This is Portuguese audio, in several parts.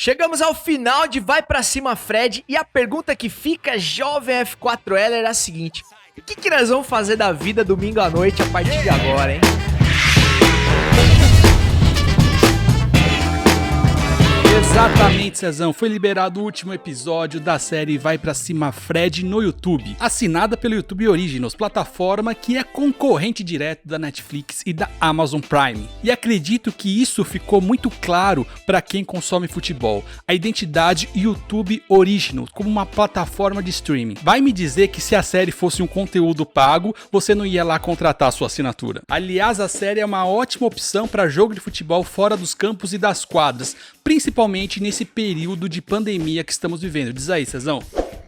Chegamos ao final de Vai Pra Cima Fred e a pergunta que fica, jovem F4L, era a seguinte: o que nós vamos fazer da vida domingo à noite a partir de agora, hein? Exatamente, Cezão. Foi liberado o último episódio da série Vai Pra Cima Fred no YouTube, assinada pelo YouTube Originals, plataforma que é concorrente direto da Netflix e da Amazon Prime. E acredito que isso ficou muito claro para quem consome futebol, a identidade YouTube Originals como uma plataforma de streaming. Vai me dizer que se a série fosse um conteúdo pago, você não ia lá contratar a sua assinatura. Aliás, a série é uma ótima opção para jogo de futebol fora dos campos e das quadras, principalmente nesse período de pandemia que estamos vivendo. Diz aí, Cezão.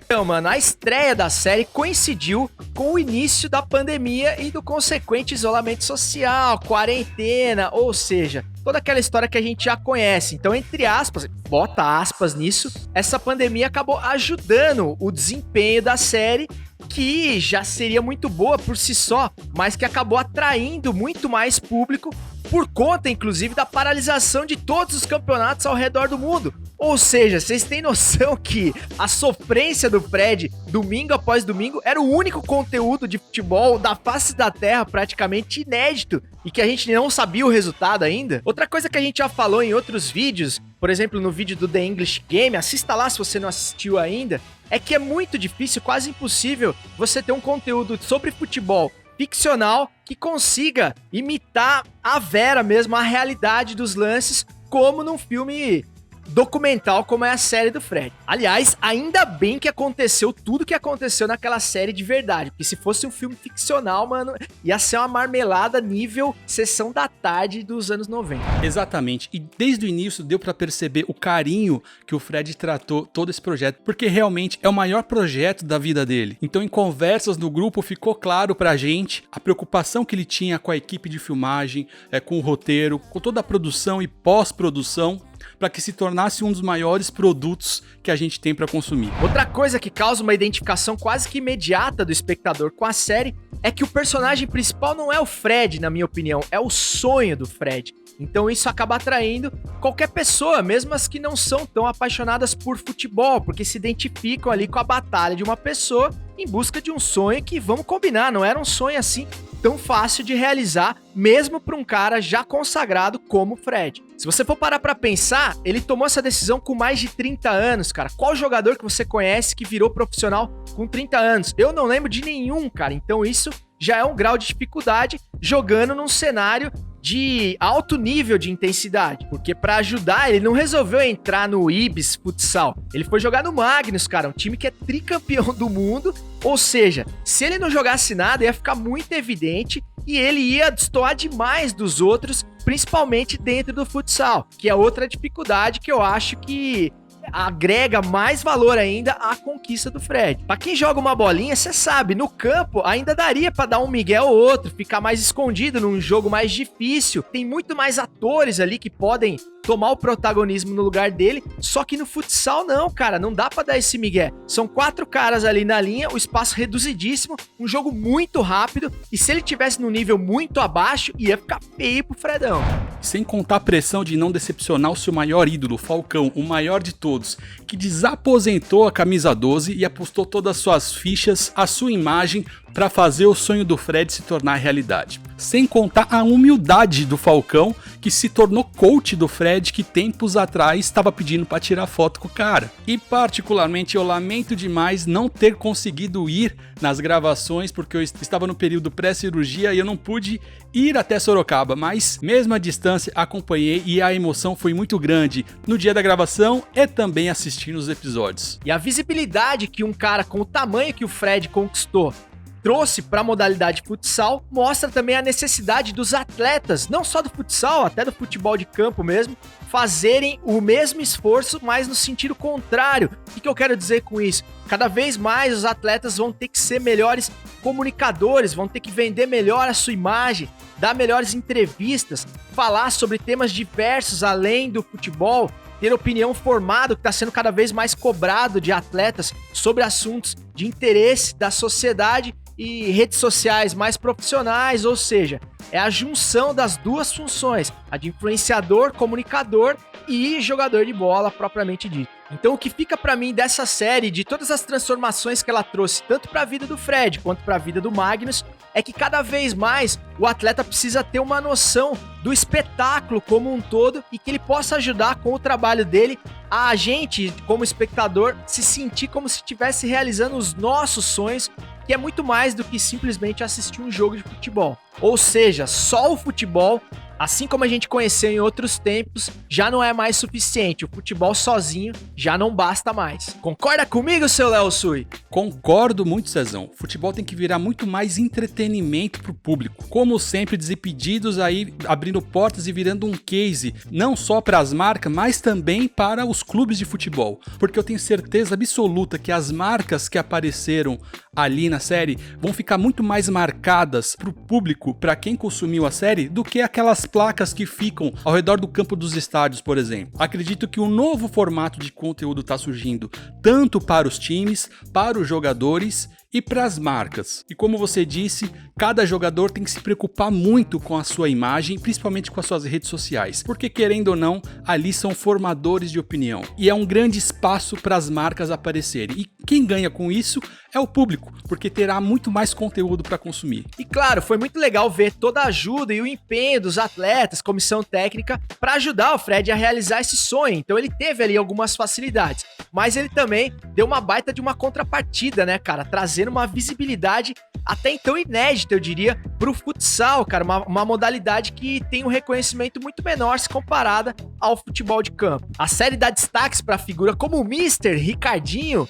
Então, mano, a estreia da série coincidiu com o início da pandemia e do consequente isolamento social, quarentena, ou seja, toda aquela história que a gente já conhece. Então, entre aspas, bota aspas nisso, essa pandemia acabou ajudando o desempenho da série, que já seria muito boa por si só, mas que acabou atraindo muito mais público por conta, inclusive, da paralisação de todos os campeonatos ao redor do mundo. Ou seja, vocês têm noção que a sofrência do Fred, domingo após domingo, era o único conteúdo de futebol da face da terra praticamente inédito e que a gente não sabia o resultado ainda? Outra coisa que a gente já falou em outros vídeos, por exemplo, no vídeo do The English Game, assista lá se você não assistiu ainda, é que é muito difícil, quase impossível, você ter um conteúdo sobre futebol ficcional que consiga imitar a vera mesmo, a realidade dos lances, como num filme documental como é a série do Fred. Aliás, ainda bem que aconteceu tudo que aconteceu naquela série de verdade, porque se fosse um filme ficcional, mano, ia ser uma marmelada nível Sessão da Tarde dos anos 90. Exatamente, e desde o início deu pra perceber o carinho que o Fred tratou todo esse projeto, porque realmente é o maior projeto da vida dele. Então, em conversas no grupo, ficou claro pra gente a preocupação que ele tinha com a equipe de filmagem, com o roteiro, com toda a produção e pós-produção, para que se tornasse um dos maiores produtos que a gente tem para consumir. Outra coisa que causa uma identificação quase que imediata do espectador com a série é que o personagem principal não é o Fred, na minha opinião, é o sonho do Fred. Então isso acaba atraindo qualquer pessoa, mesmo as que não são tão apaixonadas por futebol, porque se identificam ali com a batalha de uma pessoa em busca de um sonho que, vamos combinar, não era um sonho assim tão fácil de realizar, mesmo para um cara já consagrado como o Fred. Se você for parar pra pensar, ele tomou essa decisão com mais de 30 anos, cara. Qual jogador que você conhece que virou profissional com 30 anos? Eu não lembro de nenhum, cara. Então isso já é um grau de dificuldade jogando num cenário de alto nível de intensidade, porque pra ajudar ele não resolveu entrar no Ibis Futsal, ele foi jogar no Magnus, cara, um time que é tricampeão do mundo, ou seja, se ele não jogasse nada ia ficar muito evidente e ele ia destoar demais dos outros, principalmente dentro do futsal, que é outra dificuldade que eu acho que agrega mais valor ainda à conquista do Fred. Pra quem joga uma bolinha, você sabe, no campo ainda daria pra dar um migué ou outro, ficar mais escondido num jogo mais difícil. Tem muito mais atores ali que podem tomar o protagonismo no lugar dele, só que no futsal não, cara, não dá pra dar esse migué. São 4 caras ali na linha, o espaço reduzidíssimo, um jogo muito rápido, e se ele tivesse num nível muito abaixo, ia ficar feio pro Fredão. Sem contar a pressão de não decepcionar o seu maior ídolo, Falcão, o maior de todos, que desaposentou a camisa 12 e apostou todas as suas fichas, a sua imagem, para fazer o sonho do Fred se tornar realidade. Sem contar a humildade do Falcão, que se tornou coach do Fred, que tempos atrás estava pedindo para tirar foto com o cara. E particularmente eu lamento demais não ter conseguido ir nas gravações, porque eu estava no período pré-cirurgia e eu não pude ir até Sorocaba, mas mesmo à distância acompanhei e a emoção foi muito grande no dia da gravação e também assistindo os episódios. E a visibilidade que um cara com o tamanho que o Fred conquistou trouxe para a modalidade futsal, mostra também a necessidade dos atletas, não só do futsal, até do futebol de campo mesmo, fazerem o mesmo esforço, mas no sentido contrário. O que eu quero dizer com isso? Cada vez mais os atletas vão ter que ser melhores comunicadores, vão ter que vender melhor a sua imagem, dar melhores entrevistas, falar sobre temas diversos além do futebol, ter opinião formada, que está sendo cada vez mais cobrado de atletas sobre assuntos de interesse da sociedade e redes sociais mais profissionais, ou seja, é a junção das duas funções, a de influenciador, comunicador e jogador de bola propriamente dito. Então o que fica pra mim dessa série, de todas as transformações que ela trouxe, tanto pra vida do Fred quanto pra vida do Magnus, é que cada vez mais o atleta precisa ter uma noção do espetáculo como um todo e que ele possa ajudar com o trabalho dele a gente, como espectador, se sentir como se estivesse realizando os nossos sonhos, que é muito mais do que simplesmente assistir um jogo de futebol. Ou seja, só o futebol, assim como a gente conheceu em outros tempos, já não é mais suficiente. O futebol sozinho já não basta mais. Concorda comigo, seu Léo Sui? Concordo muito, Cezão. Futebol tem que virar muito mais entretenimento pro público. Como sempre, Desimpedidos aí abrindo portas e virando um case, não só para as marcas, mas também para os clubes de futebol. Porque eu tenho certeza absoluta que as marcas que apareceram ali na série vão ficar muito mais marcadas pro público, para quem consumiu a série, do que aquelas placas que ficam ao redor do campo dos estádios, por exemplo. Acredito que um novo formato de conteúdo está surgindo, tanto para os times, para os jogadores e para as marcas. E como você disse, cada jogador tem que se preocupar muito com a sua imagem, principalmente com as suas redes sociais, porque querendo ou não, ali são formadores de opinião. E é um grande espaço para as marcas aparecerem. E quem ganha com isso é o público, porque terá muito mais conteúdo para consumir. E claro, foi muito legal ver toda a ajuda e o empenho dos atletas, comissão técnica, para ajudar o Fred a realizar esse sonho. Então ele teve ali algumas facilidades, mas ele também deu uma baita de uma contrapartida, né, cara? Trazendo uma visibilidade até então inédita, eu diria, pro futsal, cara, uma modalidade que tem um reconhecimento muito menor se comparada ao futebol de campo. A série dá destaques pra figura como o Mr. Ricardinho,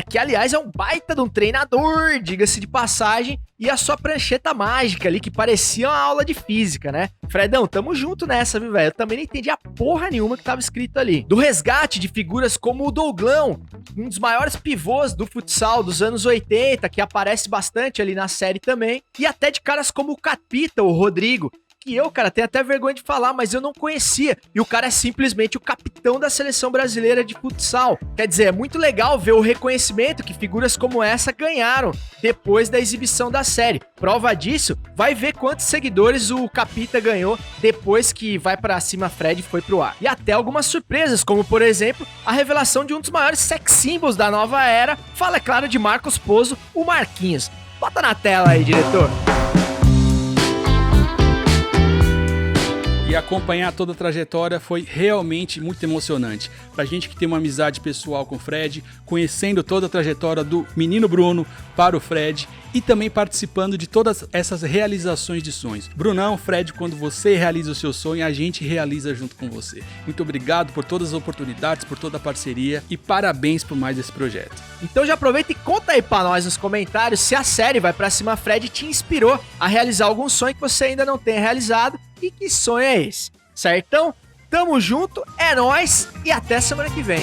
que aliás é um baita de um treinador, diga-se de passagem, e a sua prancheta mágica ali, que parecia uma aula de física, né? Fredão, tamo junto nessa, viu, velho? Eu também não entendi a porra nenhuma que tava escrito ali. Do resgate de figuras como o Douglão, um dos maiores pivôs do futsal dos anos 80, que aparece bastante ali na série também, e até de caras como o Capita, o Rodrigo, que eu, cara, tenho até vergonha de falar, mas eu não conhecia. E o cara é simplesmente o capitão da seleção brasileira de futsal. Quer dizer, é muito legal ver o reconhecimento que figuras como essa ganharam depois da exibição da série. Prova disso, vai ver quantos seguidores o Capita ganhou depois que Vai Pra Cima Fred foi pro ar. E até algumas surpresas, como por exemplo, a revelação de um dos maiores sex symbols da nova era. Fala, é claro, de Marcos Pozo, o Marquinhos. Bota na tela aí, diretor. E acompanhar toda a trajetória foi realmente muito emocionante. Pra gente que tem uma amizade pessoal com o Fred, conhecendo toda a trajetória do menino Bruno para o Fred e também participando de todas essas realizações de sonhos. Brunão, Fred, quando você realiza o seu sonho, a gente realiza junto com você. Muito obrigado por todas as oportunidades, por toda a parceria e parabéns por mais esse projeto. Então já aproveita e conta aí pra nós nos comentários se a série Vai Pra Cima Fred te inspirou a realizar algum sonho que você ainda não tenha realizado e que sonho é esse, certão? Tamo junto, é nóis e até semana que vem.